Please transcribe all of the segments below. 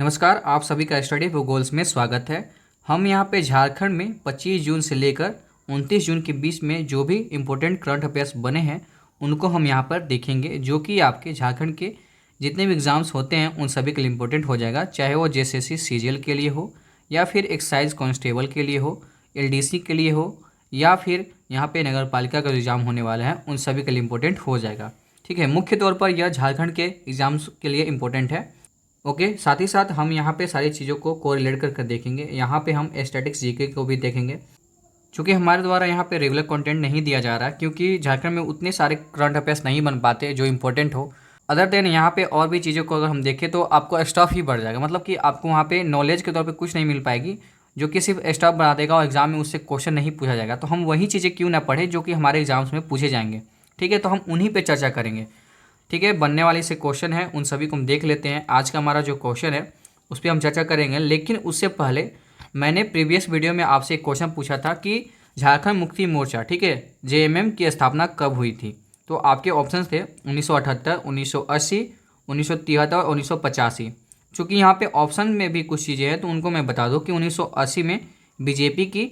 नमस्कार, आप सभी का स्टडी भूगोल्स में स्वागत है। हम यहाँ पे झारखंड में 25 जून से लेकर 29 जून के बीच में जो भी इम्पोर्टेंट करंट अफेयर्स बने हैं उनको हम यहाँ पर देखेंगे, जो कि आपके झारखंड के जितने भी एग्ज़ाम्स होते हैं उन सभी के लिए इम्पोर्टेंट हो जाएगा, चाहे वो जेएसएससी सीजीएल के लिए हो या फिर एक्साइज कांस्टेबल के लिए हो, एलडीसी के लिए हो या फिर यहाँ पे नगर पालिका का एग्ज़ाम होने वाला है उन सभी के लिए इम्पोर्टेंट हो जाएगा। ठीक है, मुख्य तौर पर यह झारखंड के एग्ज़ाम्स के लिए इम्पोर्टेंट है। ओके, साथ ही साथ हम यहाँ पे सारी चीज़ों को कोरिलेट करके देखेंगे। यहाँ पे हम स्टैटिक्स जीके को भी देखेंगे, क्योंकि हमारे द्वारा यहाँ पे रेगुलर कंटेंट नहीं दिया जा रहा, क्योंकि झारखंड में उतने सारे करंट अफेयर्स नहीं बन पाते जो इम्पोर्टेंट हो। अदर देन यहाँ पे और भी चीज़ों को अगर हम देखें तो आपको स्टफ ही बढ़ जाएगा, मतलब कि आपको वहाँ पे नॉलेज के तौर पे कुछ नहीं मिल पाएगी, जो कि सिर्फ स्टफ बना देगा और एग्जाम में उससे क्वेश्चन नहीं पूछा जाएगा। तो हम वही चीज़ें क्यों ना पढ़ें जो कि हमारे एग्जाम्स में पूछे जाएंगे। ठीक है, तो हम उन्हीं पर चर्चा करेंगे। ठीक है, बनने वाली से क्वेश्चन है उन सभी को हम देख लेते हैं। आज का हमारा जो क्वेश्चन है उस पर हम चर्चा करेंगे, लेकिन उससे पहले मैंने प्रीवियस वीडियो में आपसे एक क्वेश्चन पूछा था कि झारखंड मुक्ति मोर्चा, ठीक है, जेएमएम की स्थापना कब हुई थी। तो आपके ऑप्शंस थे 1978, 1980, 1973 और 1985। चूँकि यहाँ पे ऑप्शन में भी कुछ चीज़ें हैं तो उनको मैं बता दूँ कि 1980 में बीजेपी की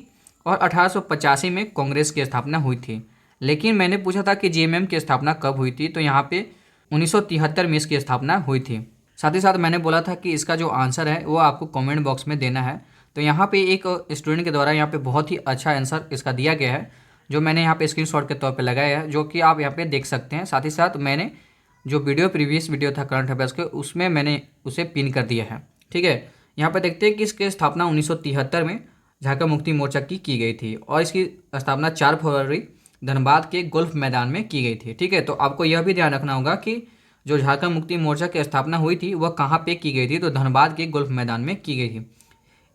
और 1885 में कांग्रेस की स्थापना हुई थी। लेकिन मैंने पूछा था कि जेएमएम की स्थापना कब हुई थी, तो यहाँ पे 1973 में इसकी स्थापना हुई थी। साथ ही साथ मैंने बोला था कि इसका जो आंसर है वो आपको कमेंट बॉक्स में देना है। तो यहाँ पे एक स्टूडेंट के द्वारा यहाँ पे बहुत ही अच्छा आंसर इसका दिया गया है, जो मैंने यहाँ पे स्क्रीनशॉट के तौर पे लगाया है, जो कि आप यहाँ पे देख सकते हैं। साथ ही साथ मैंने जो प्रीवियस वीडियो था करंट अफेयर्स के, उसमें मैंने उसे पिन कर दिया है। ठीक है, यहाँ पर देखते हैं कि इसकी स्थापना 1973 में झारखंड मुक्ति मोर्चा की गई थी और इसकी स्थापना 4 फरवरी धनबाद के गोल्फ मैदान में की गई थी। ठीक है, तो आपको यह भी ध्यान रखना होगा कि जो झारखंड मुक्ति मोर्चा की स्थापना हुई थी वह कहाँ पे की गई थी, तो धनबाद के गोल्फ मैदान में की गई थी।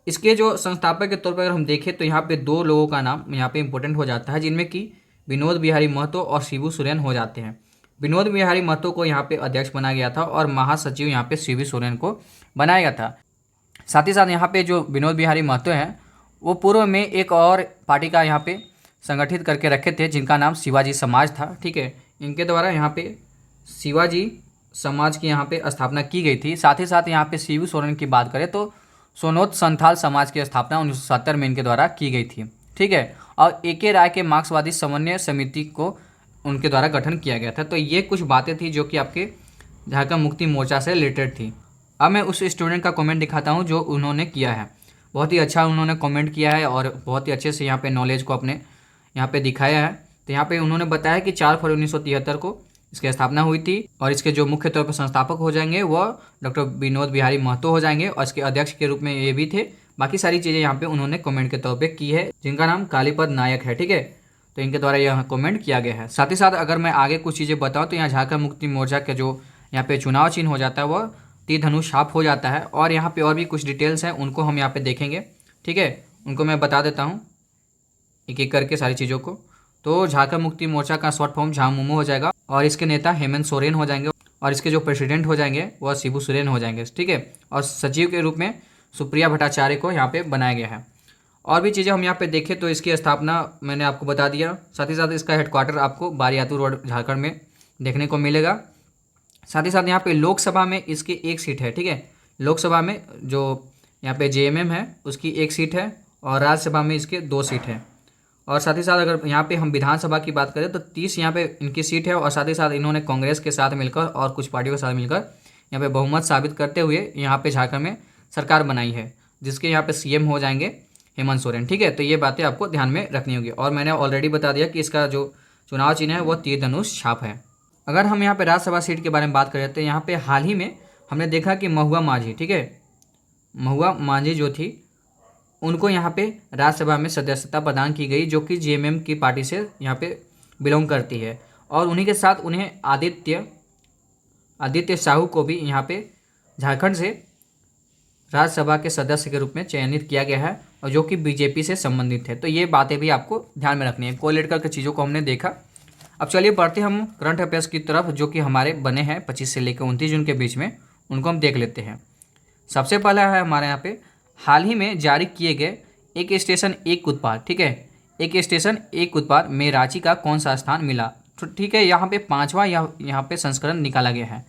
इसके जो संस्थापक के तौर पर अगर हम देखें तो यहाँ पे 2 लोगों का नाम यहाँ पे इंपॉर्टेंट हो जाता है, जिनमें कि विनोद बिहारी महतो और शिबू सोरेन हो जाते हैं। विनोद बिहारी महतो को यहाँ पे अध्यक्ष बनाया गया था और महासचिव यहाँ पे शिबू सोरेन को बनाया गया था। साथ ही साथ यहाँ पे जो विनोद बिहारी महतो हैं वो पूर्व में एक और पार्टी का यहाँ पे संगठित करके रखे थे, जिनका नाम शिवाजी समाज था। ठीक है, इनके द्वारा यहाँ पे शिवाजी समाज की यहाँ पे स्थापना की गई थी। साथ ही साथ यहाँ पे शिबू सोरेन की बात करें तो सोनोत संथाल समाज की स्थापना 1970 में इनके द्वारा की गई थी। ठीक है, और ए.के. राय के मार्क्सवादी समन्वय समिति को उनके द्वारा गठन किया गया था। तो ये कुछ बातें थी जो कि आपके झारखंड मुक्ति मोर्चा से रिलेटेड थी। अब मैं उस स्टूडेंट का कमेंट दिखाता हूँ जो उन्होंने किया है। बहुत ही अच्छा उन्होंने कमेंट किया है और बहुत ही अच्छे से यहाँ पे नॉलेज को अपने यहाँ पे दिखाया है। तो यहाँ पे उन्होंने बताया कि 4 फरवरी 1973 को इसकी स्थापना हुई थी और इसके जो मुख्य तौर पर संस्थापक हो जाएंगे वह डॉक्टर विनोद बिहारी महतो हो जाएंगे और इसके अध्यक्ष के रूप में ये भी थे। बाकी सारी चीज़ें यहाँ पे उन्होंने कमेंट के तौर पे की है, जिनका नाम कालीपद नायक है। ठीक है, तो इनके द्वारा यह कमेंट किया गया है। साथ ही साथ अगर मैं आगे कुछ चीज़ें बताऊँ तो यहाँ झारखंड मुक्ति मोर्चा के जो यहाँ पे चुनाव चिन्ह हो जाता है वह तीर धनुष छाप हो जाता है। और यहाँ पे और भी कुछ डिटेल्स हैं उनको हम यहाँ पे देखेंगे। ठीक है, उनको मैं बता देता हूँ एक एक करके सारी चीज़ों को। तो झारखंड मुक्ति मोर्चा का शॉर्ट फॉर्म झामुमो हो जाएगा और इसके नेता हेमंत सोरेन हो जाएंगे और इसके जो प्रेसिडेंट हो जाएंगे वह शिबू सोरेन हो जाएंगे। ठीक है, और सचिव के रूप में सुप्रिया भट्टाचार्य को यहाँ पे बनाया गया है। और भी चीज़ें हम यहाँ पे देखें तो इसकी स्थापना मैंने आपको बता दिया। साथ ही साथ इसका हेडक्वार्टर आपको बारियातू रोड झारखंड में देखने को मिलेगा। साथ ही साथ यहाँ पे लोकसभा में इसकी 1 सीट है। ठीक है, लोकसभा में जो यहाँ पे जेएमएम है उसकी 1 सीट है और राज्यसभा में इसके 2 सीट है। और साथ ही साथ अगर यहाँ पे हम विधानसभा की बात करें तो 30 यहाँ पे इनकी सीट है और साथ ही साथ इन्होंने कांग्रेस के साथ मिलकर और कुछ पार्टियों के साथ मिलकर यहाँ पे बहुमत साबित करते हुए यहाँ पे झारखंड में सरकार बनाई है, जिसके यहाँ पे सीएम हो जाएंगे हेमंत सोरेन। ठीक है, तो ये बातें आपको ध्यान में रखनी होगी। और मैंने ऑलरेडी बता दिया कि इसका जो चुनाव चिन्ह है वो तीर धनुष छाप है। अगर हम यहाँ पे राज्यसभा सीट के बारे में बात करें तो यहाँ पे हाल ही में हमने देखा कि महुआ माझी, ठीक है, महुआ माझी जो थी उनको यहाँ पे राज्यसभा में सदस्यता प्रदान की गई, जो कि जेएमएम की पार्टी से यहाँ पे बिलोंग करती है। और उन्हीं के साथ उन्हें आदित्य साहू को भी यहाँ पे झारखंड से राज्यसभा के सदस्य के रूप में चयनित किया गया है और जो कि बीजेपी से संबंधित है। तो ये बातें भी आपको ध्यान में रखनी है। कोरिलेट करके चीज़ों को हमने देखा। अब चलिए बढ़ते हम करंट अफेयर्स की तरफ, जो कि हमारे बने हैं 25 से लेकर 29 जून के बीच में, उनको हम देख लेते हैं। सबसे पहला है हमारे यहाँ पे हाल ही में जारी किए गए एक स्टेशन एक उत्पाद। ठीक है, एक स्टेशन एक उत्पाद में रांची का कौन सा स्थान मिला। तो ठीक है, यहाँ पे 5वां यहाँ पे संस्करण निकाला गया है।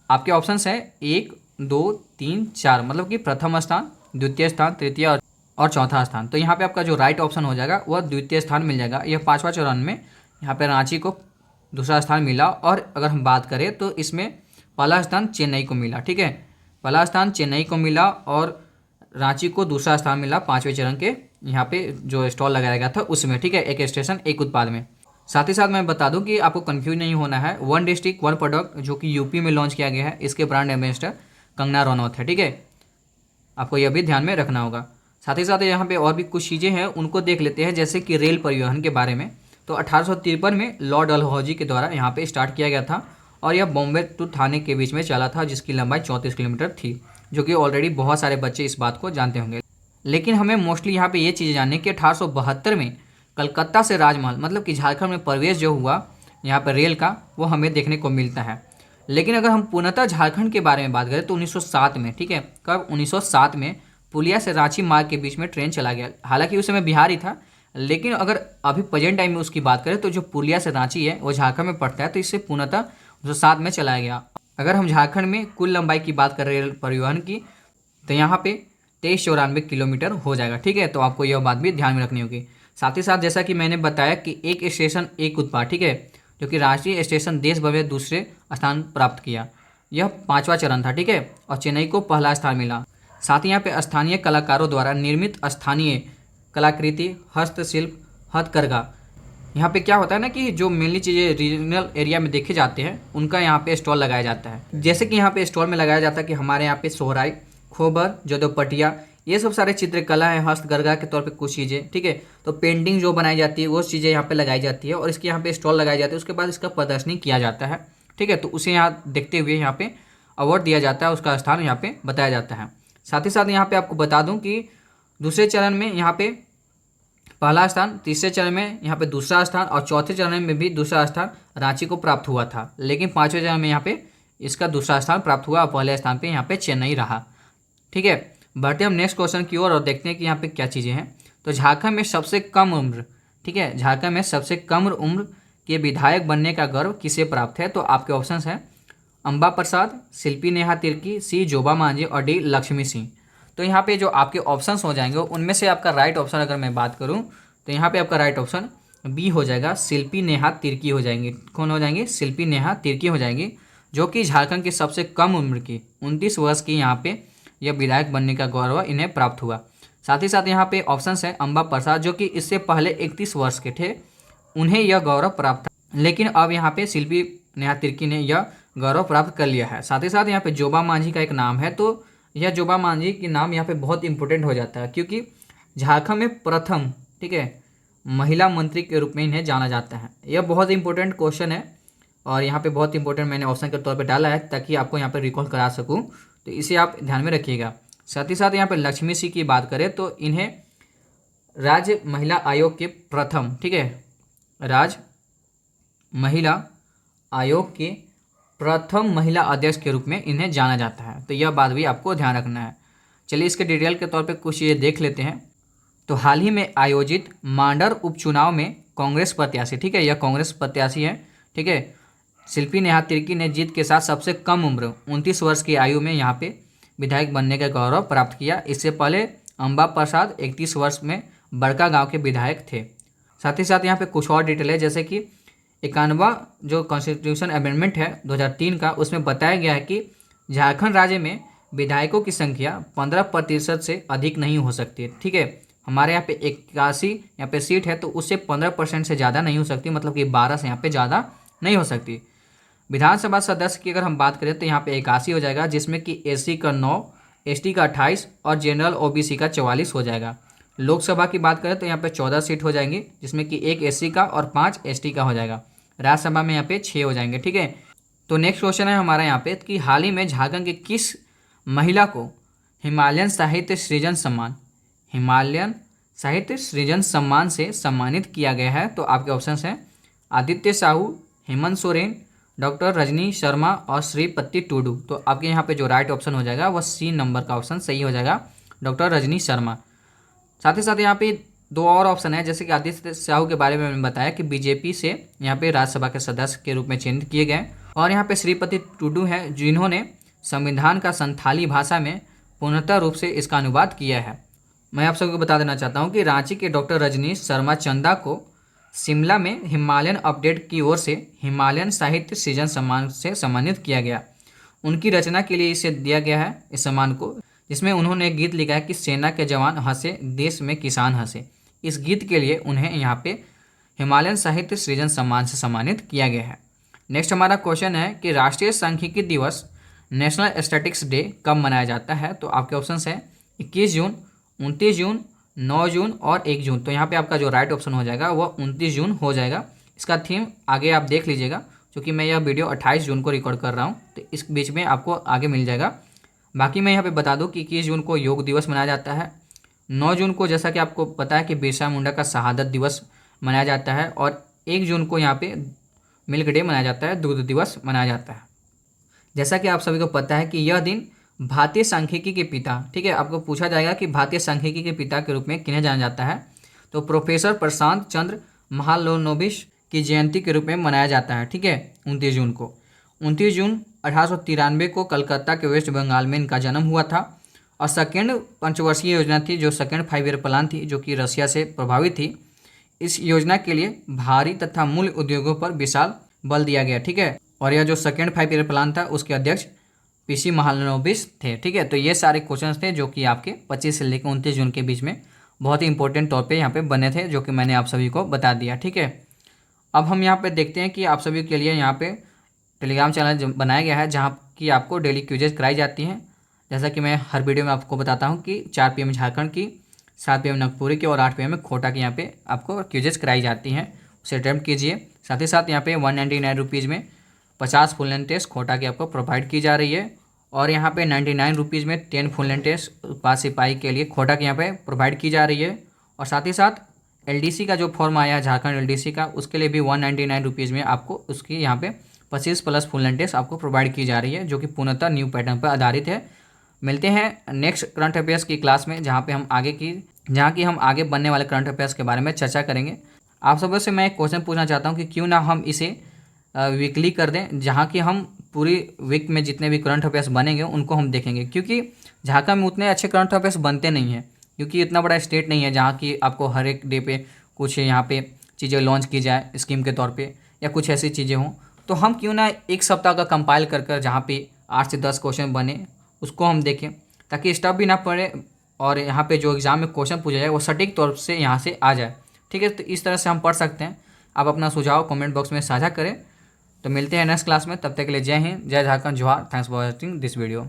आपके ऑप्शंस हैं 1, 2, 3, 4 मतलब कि प्रथम स्थान, द्वितीय स्थान, तृतीय और चौथा स्थान। तो यहाँ पे आपका जो राइट ऑप्शन हो जाएगा वह द्वितीय स्थान मिल जाएगा। यह 5वां चरण में यहाँ पे रांची को दूसरा स्थान मिला। और अगर हम बात करें तो इसमें पहला स्थान चेन्नई को मिला। ठीक है, पहला स्थान चेन्नई को मिला और रांची को दूसरा स्थान मिला 5वें चरण के यहाँ पे जो स्टॉल लगाया गया था उसमें। ठीक है, एक स्टेशन एक उत्पाद में। साथ ही साथ मैं बता दूं कि आपको कंफ्यूज नहीं होना है, वन डिस्ट्रिक्ट वन प्रोडक्ट जो कि यूपी में लॉन्च किया गया है, इसके ब्रांड एम्बेसडर कंगना रनौत है। ठीक है, आपको यह भी ध्यान में रखना होगा। साथ ही साथ यहाँ पे और भी कुछ चीज़ें हैं उनको देख लेते हैं, जैसे कि रेल परिवहन के बारे में। तो 1853 में लॉर्ड डलहौजी के द्वारा यहाँ पे स्टार्ट किया गया था और यह बॉम्बे टू थाने के बीच में चला था, जिसकी लंबाई 34 किलोमीटर थी, जो कि ऑलरेडी बहुत सारे बच्चे इस बात को जानते होंगे। लेकिन हमें मोस्टली यहाँ पे ये चीज़ जाननी कि 1872 में कलकत्ता से राजमहल मतलब कि झारखंड में प्रवेश जो हुआ यहाँ पर रेल का, वो हमें देखने को मिलता है। लेकिन अगर हम पूर्णतः झारखंड के बारे में बात करें तो 1907 में, ठीक है, कब 1907 में पुलिया से रांची मार्ग के बीच में ट्रेन चला गया। हालांकि उस समय बिहार ही था, लेकिन अगर अभी प्रेजेंट टाइम में उसकी बात करें तो जो पुलिया से रांची है वो झारखंड में पड़ता है, तो इससे पूर्णतः 1907 में चलाया गया। अगर हम झारखंड में कुल लंबाई की बात करें रेल परिवहन की, तो यहाँ पे 2394 किलोमीटर हो जाएगा। ठीक है, तो आपको यह बात भी ध्यान में रखनी होगी। साथ ही साथ जैसा कि मैंने बताया कि एक स्टेशन एक उत्पाद, ठीक है, जो कि राष्ट्रीय स्टेशन देश भर में दूसरे स्थान प्राप्त किया, यह 5वां चरण था। ठीक है, और चेन्नई को पहला स्थान मिला। साथ ही यहाँ पे स्थानीय कलाकारों द्वारा निर्मित स्थानीय कलाकृति, हस्तशिल्प, हथकरघा, यहाँ पे क्या होता है ना कि जो मेनली चीज़ें रीजनल एरिया में देखे जाते हैं उनका यहाँ पे स्टॉल लगाया जाता है। जैसे कि यहाँ पे स्टॉल में लगाया जाता है कि हमारे यहाँ पे सोहराई, खोबर, जोदोपटिया, ये सब सारे चित्रकला है, हस्तकरघा के तौर पे कुछ चीज़ें। ठीक है, तो पेंटिंग जो बनाई जाती है वो चीज़ें यहाँ पे लगाई जाती है और इसके यहाँ पे स्टॉल लगाए जाते हैं। उसके बाद इसका प्रदर्शनी किया जाता है। ठीक है, तो उसे यहाँ देखते हुए यहाँ पे अवार्ड दिया जाता है, उसका स्थान यहाँ पे बताया जाता है। साथ ही साथ यहाँ पे आपको बता दूँ कि दूसरे चरण में यहाँ पे पहला स्थान, तीसरे चरण में यहाँ पे दूसरा स्थान और चौथे चरण में भी दूसरा स्थान रांची को प्राप्त हुआ था। लेकिन 5वें चरण में यहाँ पे इसका दूसरा स्थान प्राप्त हुआ और पहले स्थान पे यहाँ पे चेन्नई रहा। ठीक है, बढ़ते हम नेक्स्ट क्वेश्चन की ओर और देखते हैं कि यहाँ पे क्या चीज़ें हैं। तो झारखंड में सबसे कम उम्र, ठीक है, झारखंड में सबसे कम उम्र के विधायक बनने का गर्व किसे प्राप्त है? तो आपके ऑप्शंस हैं अंबा प्रसाद, शिल्पी नेहा तिर्की, सी जोबा मांझी और डी लक्ष्मी सिंह। तो यहाँ पे जो आपके ऑप्शंस हो जाएंगे उनमें से आपका राइट ऑप्शन अगर मैं बात करूँ तो यहाँ पे आपका राइट ऑप्शन बी हो जाएगा, शिल्पी नेहा तिर्की हो जाएंगी। कौन हो जाएंगे? शिल्पी नेहा तिर्की हो जाएंगी, जो कि झारखंड की सबसे कम उम्र की 29 वर्ष की यहाँ पे यह विधायक बनने का गौरव इन्हें प्राप्त हुआ। साथ ही साथ यहाँ पे ऑप्शंस है अंबा प्रसाद, जो कि इससे पहले 31 वर्ष के थे, उन्हें यह गौरव प्राप्त था। लेकिन अब यहाँ पे शिल्पी नेहा तिर्की ने यह गौरव प्राप्त कर लिया है। साथ ही साथ यहाँ पे जोबा मांझी का एक नाम है, तो यह जोबा मांझी की नाम यहाँ पे बहुत इंपॉर्टेंट हो जाता है, क्योंकि झारखंड में प्रथम, ठीक है, महिला मंत्री के रूप में इन्हें जाना जाता है। यह बहुत इंपॉर्टेंट क्वेश्चन है और यहाँ पे बहुत इंपॉर्टेंट मैंने ऑप्शन के तौर पे डाला है ताकि आपको यहाँ पे रिकॉल करा सकूँ, तो इसे आप ध्यान में रखिएगा। साथ ही साथ यहाँ पे लक्ष्मी सिंह की बात करें तो इन्हें राज्य महिला आयोग के प्रथम, ठीक है, राज्य महिला आयोग के प्रथम महिला अध्यक्ष के रूप में इन्हें जाना जाता है। तो यह बात भी आपको ध्यान रखना है। चलिए इसके डिटेल के तौर पे कुछ ये देख लेते हैं। तो हाल ही में आयोजित मांडर उपचुनाव में कांग्रेस प्रत्याशी, ठीक है, यह कांग्रेस प्रत्याशी है, ठीक है, शिल्पी नेहा तिर्की ने जीत के साथ सबसे कम उम्र 29 वर्ष की आयु में यहाँ पे विधायक बनने का गौरव प्राप्त किया। इससे पहले अंबा प्रसाद 31 वर्ष में बड़का गांव के विधायक थे। साथ ही साथ यहाँ पे कुछ और डिटेल है, जैसे कि 91वां जो कॉन्स्टिट्यूशन अमेंडमेंट है 2003 का, उसमें बताया गया है कि झारखंड राज्य में विधायकों की संख्या 15% से अधिक नहीं हो सकती। ठीक है, हमारे यहाँ पे 81 यहाँ पे सीट है, तो उससे 15% से ज़्यादा नहीं हो सकती, मतलब कि 12 से यहाँ पे ज़्यादा नहीं हो सकती। विधानसभा सदस्य की अगर हम बात करें तो यहाँ पे 81 हो जाएगा, जिसमें कि एससी का 9, एसटी का 28 और जनरल ओबीसी का 44 हो जाएगा। लोकसभा की बात करें तो यहाँ पे 14 सीट हो जाएंगी, जिसमें कि 1 एससी का और 5 एसटी का हो जाएगा। राज्यसभा में यहाँ पे 6 हो जाएंगे। ठीक है, तो नेक्स्ट क्वेश्चन है हमारा यहाँ पे कि हाल ही में झारखंड की किस महिला को हिमालयन साहित्य सृजन सम्मान से सम्मानित किया गया है? तो आपके ऑप्शन हैं आदित्य साहू, हेमंत सोरेन, डॉक्टर रजनी शर्मा और श्रीपति टुडू। तो आपके यहाँ पे जो राइट ऑप्शन हो जाएगा वह सी नंबर का ऑप्शन सही हो जाएगा, डॉक्टर रजनी शर्मा। साथ ही साथ यहाँ पे 2 और ऑप्शन है, जैसे कि आदित्य साहू के बारे में मैंने बताया कि बीजेपी से यहाँ पे राज्यसभा के सदस्य के रूप में चयनित किए गए, और यहाँ पे श्रीपति टुडू हैं जिन्होंने संविधान का संथाली भाषा में पूर्णतः रूप से इसका अनुवाद किया है। मैं आप सबको बता देना चाहता हूँ कि रांची के डॉक्टर रजनीश शर्मा चंदा को शिमला में हिमालयन अपडेट की ओर से हिमालयन साहित्य सृजन सम्मान से सम्मानित किया गया। उनकी रचना के लिए इसे दिया गया है इस सम्मान को, जिसमें उन्होंने एक गीत लिखा है कि सेना के जवान हंसे देश में किसान हंसे। इस गीत के लिए उन्हें यहाँ पे हिमालयन साहित्य सृजन सम्मान से सम्मानित किया गया है। नेक्स्ट हमारा क्वेश्चन है कि राष्ट्रीय सांख्यिकी दिवस नेशनल स्टैटिस्टिक्स डे कब मनाया जाता है। तो आपके ऑप्शंस हैं 21 जून, 29 जून, 9 जून और 1 जून। तो यहाँ पे आपका जो राइट ऑप्शन हो जाएगा वह 29 जून हो जाएगा। इसका थीम आगे आप देख लीजिएगा, क्योंकि मैं यह वीडियो 28 जून को रिकॉर्ड कर रहा हूँ, तो इस बीच में आपको आगे मिल जाएगा। बाकी मैं यहाँ पे बता दूँ कि 21 जून को योग दिवस मनाया जाता है। 9 जून को जैसा कि आपको पता है कि बिरसा मुंडा का शहादत दिवस मनाया जाता है। और 1 जून को यहाँ पे मिल्क डे मनाया जाता है, दूध दिवस मनाया जाता है। जैसा कि आप सभी को पता है कि यह दिन भारतीय सांख्यिकी के पिता, ठीक है, आपको पूछा जाएगा कि भारतीय सांख्यिकी के पिता के रूप में किन्हें जाना जाता है। तो प्रोफेसर प्रशांत चंद्र महालनोबिस की जयंती के रूप में मनाया जाता है, ठीक है, 29 जून को। 29 जून 1893 को कलकत्ता के वेस्ट बंगाल में इनका जन्म हुआ था। और सेकेंड पंचवर्षीय योजना थी, जो सेकेंड 5 ईयर प्लान थी, जो कि रशिया से प्रभावित थी। इस योजना के लिए भारी तथा मूल्य उद्योगों पर विशाल बल दिया गया, ठीक है। और यह जो सेकेंड 5 ईयर प्लान था उसके अध्यक्ष पीसी महालनोबिस थे, ठीक है। तो ये सारे क्वेश्चंस थे जो कि आपके 25 से लेकर 29 जून के बीच में बहुत ही इंपॉर्टेंट तौर पे यहाँ पे बने थे, जो कि मैंने आप सभी को बता दिया, ठीक है। अब हम यहाँ पे देखते हैं कि आप सभी के लिए यहाँ पे टेलीग्राम चैनल बनाया गया है, जहाँ की आपको डेली क्यूजेज कराई जाती हैं। जैसा कि मैं हर वीडियो में आपको बताता हूँ कि 4 PM झारखंड की, 7 PM नागपुरी की और 8 PM में खोटा की यहाँ पे आपको क्यूजेज कराई जाती हैं, उसे अटेम्प्ट कीजिए। साथ ही साथ यहाँ पे 199 रुपीज़ में 50 फुल लेंथ टेस्ट खोटा की आपको प्रोवाइड की जा रही है। और यहाँ पे 99 रुपीज़ में 10 फुल लेंथ टेस्ट पास सिपाही के लिए खोटा की यहाँ पे प्रोवाइड की जा रही है। और साथ ही साथ LDC का जो फॉर्म आया है झारखंड LDC का, उसके लिए भी 199 रुपीज़ में आपको उसकी यहाँ पे 25 प्लस फुल लेंथ टेस्ट आपको प्रोवाइड की जा रही है, जो कि पूर्णतः न्यू पैटर्न पर आधारित है। मिलते हैं नेक्स्ट करंट अफेयर्स की क्लास में, जहाँ की हम आगे बनने वाले करंट अफेयर्स के बारे में चर्चा करेंगे। आप सबसे से मैं एक क्वेश्चन पूछना चाहता हूँ कि क्यों ना हम इसे वीकली कर दें, जहाँ कि हम पूरी वीक में जितने भी करंट अफेयर्स बनेंगे उनको हम देखेंगे। क्योंकि झारखंड में उतने अच्छे करंट अफेयर्स बनते नहीं हैं, क्योंकि इतना बड़ा स्टेट नहीं है जहाँ की आपको हर एक डे पे कुछ यहाँ पे चीज़ें लॉन्च की जाए स्कीम के तौर पे, या कुछ ऐसी चीज़ें हों। तो हम क्यों ना एक सप्ताह का कंपाइल कर जहाँ पे 8 से 10 क्वेश्चन बने उसको हम देखें, ताकि स्टफ भी ना पड़े और यहाँ पे जो एग्ज़ाम में क्वेश्चन पूछा जाए वो सटीक तौर से यहाँ से आ जाए, ठीक है। तो इस तरह से हम पढ़ सकते हैं। आप अपना सुझाव कमेंट बॉक्स में साझा करें। तो मिलते हैं नेक्स्ट क्लास में, तब तक के लिए जय हिंद, जय झारखंड, जोहार। Thanks for watching this video.